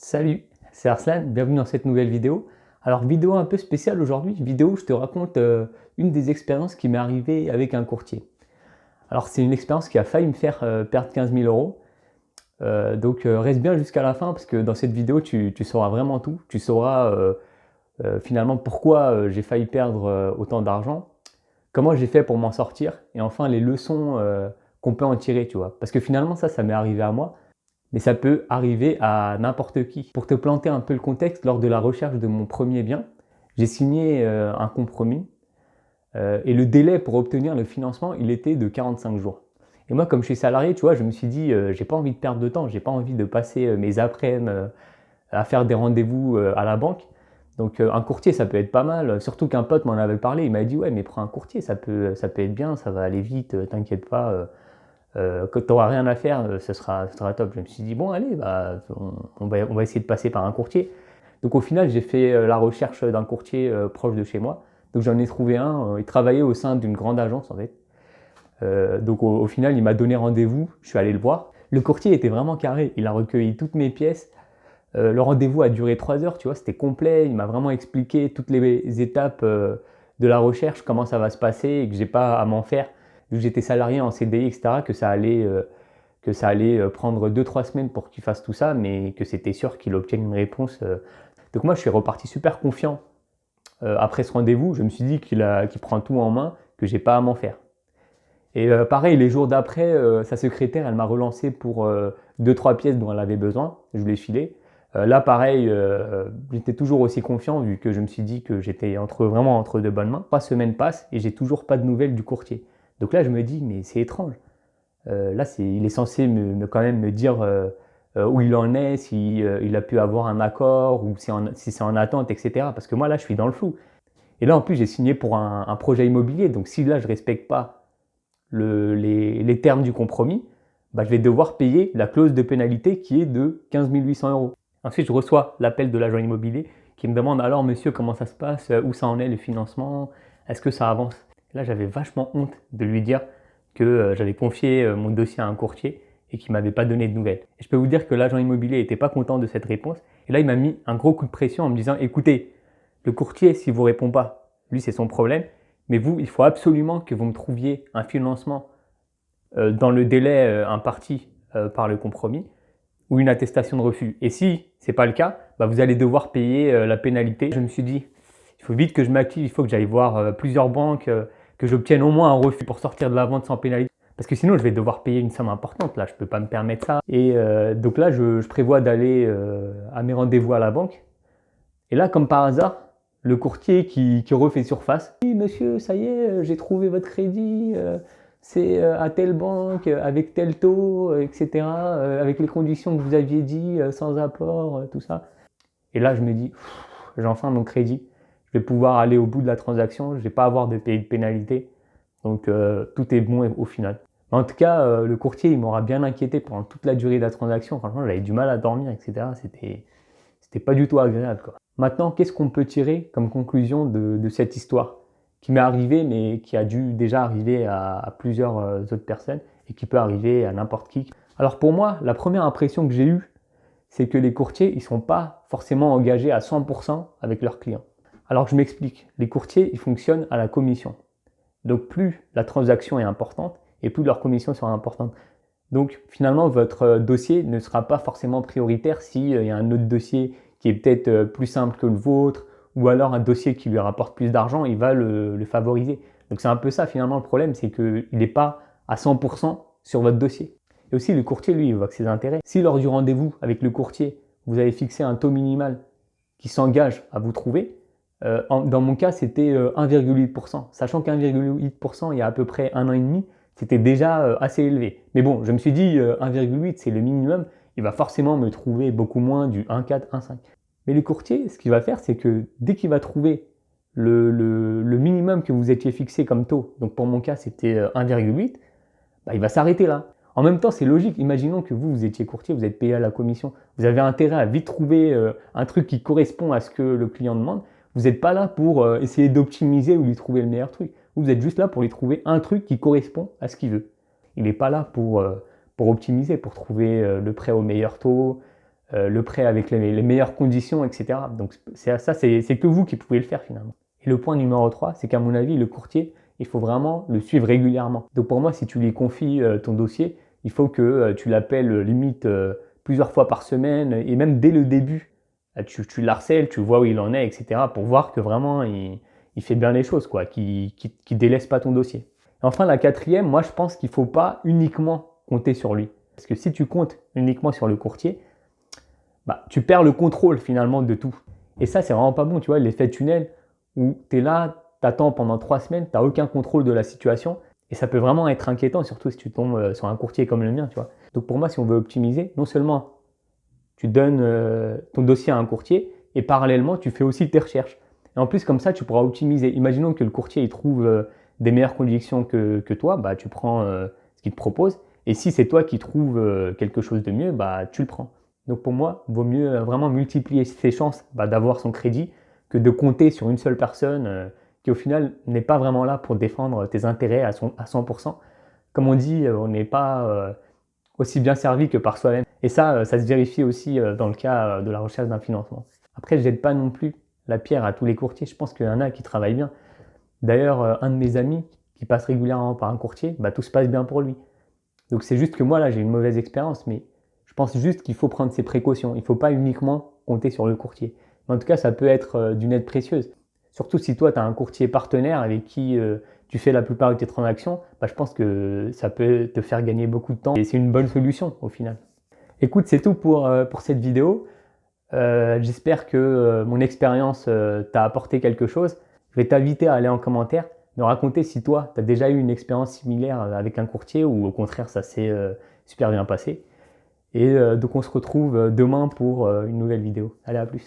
Salut, c'est Arslan, bienvenue dans cette nouvelle vidéo. Alors vidéo un peu spéciale aujourd'hui, vidéo où je te raconte une des expériences qui m'est arrivée avec un courtier. Alors c'est une expérience qui a failli me faire perdre 15 000 euros. Donc reste bien jusqu'à la fin parce que dans cette vidéo tu sauras vraiment tout. Tu sauras finalement pourquoi j'ai failli perdre autant d'argent, comment j'ai fait pour m'en sortir et enfin les leçons qu'on peut en tirer, tu vois. Parce que finalement ça m'est arrivé à moi. Mais ça peut arriver à n'importe qui. Pour te planter un peu le contexte, lors de la recherche de mon premier bien, j'ai signé un compromis et le délai pour obtenir le financement, il était de 45 jours. Et moi, comme je suis salarié, tu vois, je me suis dit, j'ai pas envie de perdre de temps, j'ai pas envie de passer mes après-midi à faire des rendez-vous à la banque. Donc un courtier, ça peut être pas mal, surtout qu'un pote m'en avait parlé, il m'a dit, ouais, mais prends un courtier, ça peut être bien, ça va aller vite, t'inquiète pas. Quand tu n'auras rien à faire, ce sera top. Je me suis dit, bon, allez, bah, on va essayer de passer par un courtier. Donc au final, j'ai fait la recherche d'un courtier proche de chez moi. Donc j'en ai trouvé un, il travaillait au sein d'une grande agence en fait. Donc au final, il m'a donné rendez-vous, je suis allé le voir. Le courtier était vraiment carré, il a recueilli toutes mes pièces. Le rendez-vous a duré 3 heures, tu vois, c'était complet. Il m'a vraiment expliqué toutes les étapes de la recherche, comment ça va se passer et que j'ai pas à m'en faire. Vu que j'étais salarié en CDI, etc., que ça allait prendre 2-3 semaines pour qu'il fasse tout ça, mais que c'était sûr qu'il obtienne une réponse. Donc moi, je suis reparti super confiant après ce rendez-vous. Je me suis dit qu'il prend tout en main, que j'ai pas à m'en faire. Et pareil, les jours d'après, sa secrétaire, elle m'a relancé pour 2-3 pièces dont elle avait besoin. Je lui ai filé. Là, pareil, j'étais toujours aussi confiant vu que je me suis dit que j'étais vraiment entre de bonnes mains. 3 semaines passent et j'ai toujours pas de nouvelles du courtier. Donc là, je me dis, mais c'est étrange. Là, il est censé quand même me dire où il en est, si il a pu avoir un accord ou si c'est en attente, etc. Parce que moi, là, je suis dans le flou. Et là, en plus, j'ai signé pour un projet immobilier. Donc si là, je respecte pas les termes du compromis, bah, je vais devoir payer la clause de pénalité qui est de 15 800 euros. Ensuite, je reçois l'appel de l'agent immobilier qui me demande alors, monsieur, comment ça se passe, où ça en est le financement, est-ce que ça avance? Là, j'avais vachement honte de lui dire que j'avais confié mon dossier à un courtier et qu'il ne m'avait pas donné de nouvelles. Et je peux vous dire que l'agent immobilier n'était pas content de cette réponse. Et là, il m'a mis un gros coup de pression en me disant, écoutez, le courtier, s'il ne vous répond pas, lui, c'est son problème. Mais vous, il faut absolument que vous me trouviez un financement dans le délai imparti par le compromis ou une attestation de refus. Et si ce n'est pas le cas, bah, vous allez devoir payer la pénalité. Je me suis dit, il faut vite que je m'active, il faut que j'aille voir plusieurs banques, que j'obtienne au moins un refus pour sortir de la vente sans pénalité. Parce que sinon, je vais devoir payer une somme importante. Là, je ne peux pas me permettre ça. Et donc là, je prévois d'aller à mes rendez-vous à la banque. Et là, comme par hasard, le courtier qui refait surface. Oui, monsieur, ça y est, j'ai trouvé votre crédit. C'est à telle banque, avec tel taux, etc. Avec les conditions que vous aviez dit, sans apport, tout ça. Et là, je me dis, j'ai enfin mon crédit. Je vais pouvoir aller au bout de la transaction. Je ne vais pas avoir de payer de pénalité. Donc, tout est bon au final. En tout cas, le courtier, il m'aura bien inquiété pendant toute la durée de la transaction. Franchement, j'avais du mal à dormir, etc. C'était pas du tout agréable, quoi. Maintenant, qu'est-ce qu'on peut tirer comme conclusion de cette histoire qui m'est arrivée, mais qui a dû déjà arriver à plusieurs autres personnes et qui peut arriver à n'importe qui. Alors pour moi, la première impression que j'ai eue, c'est que les courtiers, ils ne sont pas forcément engagés à 100% avec leurs clients. Alors je m'explique. Les courtiers, ils fonctionnent à la commission. Donc plus la transaction est importante et plus leurs commissions seront importantes. Donc finalement, votre dossier ne sera pas forcément prioritaire s'il y a un autre dossier qui est peut-être plus simple que le vôtre, ou alors un dossier qui lui rapporte plus d'argent, il va le favoriser. Donc c'est un peu ça finalement le problème, c'est qu'il n'est pas à 100% sur votre dossier. Et aussi le courtier, lui, il voit que ses intérêts. Si lors du rendez-vous avec le courtier, vous avez fixé un taux minimal qui s'engage à vous trouver, dans mon cas, c'était 1,8%. Sachant qu'1,8%, il y a à peu près 1 an et demi, c'était déjà assez élevé. Mais bon, je me suis dit 1,8 c'est le minimum, il va forcément me trouver beaucoup moins du 1,4, 1,5. Mais le courtier, ce qu'il va faire, c'est que dès qu'il va trouver le minimum que vous étiez fixé comme taux, donc pour mon cas c'était 1,8, bah, il va s'arrêter là. En même temps, c'est logique. Imaginons que vous étiez courtier, vous êtes payé à la commission. Vous avez intérêt à vite trouver un truc qui correspond à ce que le client demande. Vous n'êtes pas là pour essayer d'optimiser ou lui trouver le meilleur truc. Vous êtes juste là pour lui trouver un truc qui correspond à ce qu'il veut. Il n'est pas là pour optimiser, pour trouver le prêt au meilleur taux, le prêt avec les meilleures conditions, etc. Donc ça, c'est que vous qui pouvez le faire finalement. Et le point numéro 3, c'est qu'à mon avis, le courtier, il faut vraiment le suivre régulièrement. Donc pour moi, si tu lui confies ton dossier, il faut que tu l'appelles limite plusieurs fois par semaine et même dès le début, tu l'harcèles, tu vois où il en est, etc. pour voir que vraiment il fait bien les choses, quoi, qu'il délaisse pas ton dossier. Et enfin, la quatrième, moi je pense qu'il ne faut pas uniquement compter sur lui. Parce que si tu comptes uniquement sur le courtier, bah, tu perds le contrôle finalement de tout. Et ça, c'est vraiment pas bon, tu vois, l'effet tunnel où tu es là, tu attends pendant 3 semaines, tu n'as aucun contrôle de la situation. Et ça peut vraiment être inquiétant, surtout si tu tombes sur un courtier comme le mien, tu vois. Donc pour moi, si on veut optimiser, non seulement tu donnes ton dossier à un courtier et parallèlement, tu fais aussi tes recherches. Et en plus, comme ça, tu pourras optimiser. Imaginons que le courtier il trouve des meilleures conditions que toi, bah, tu prends ce qu'il te propose. Et si c'est toi qui trouves quelque chose de mieux, bah, tu le prends. Donc pour moi, il vaut mieux vraiment multiplier ses chances d'avoir son crédit que de compter sur une seule personne qui au final n'est pas vraiment là pour défendre tes intérêts à 100%. Comme on dit, on n'est pas aussi bien servi que par soi-même. Et ça se vérifie aussi dans le cas de la recherche d'un financement. Après, je jette pas non plus la pierre à tous les courtiers. Je pense qu'il y en a qui travaillent bien. D'ailleurs, un de mes amis qui passe régulièrement par un courtier, bah, tout se passe bien pour lui. Donc c'est juste que moi, là, j'ai une mauvaise expérience, mais je pense juste qu'il faut prendre ses précautions. Il ne faut pas uniquement compter sur le courtier. Mais en tout cas, ça peut être d'une aide précieuse. Surtout si toi, tu as un courtier partenaire avec qui tu fais la plupart de tes transactions, bah, je pense que ça peut te faire gagner beaucoup de temps et c'est une bonne solution au final. Écoute, c'est tout pour cette vidéo. J'espère que mon expérience t'a apporté quelque chose. Je vais t'inviter à aller en commentaire, me raconter si toi, tu as déjà eu une expérience similaire avec un courtier ou au contraire, ça s'est super bien passé. Et donc on se retrouve demain pour une nouvelle vidéo. Allez, à plus.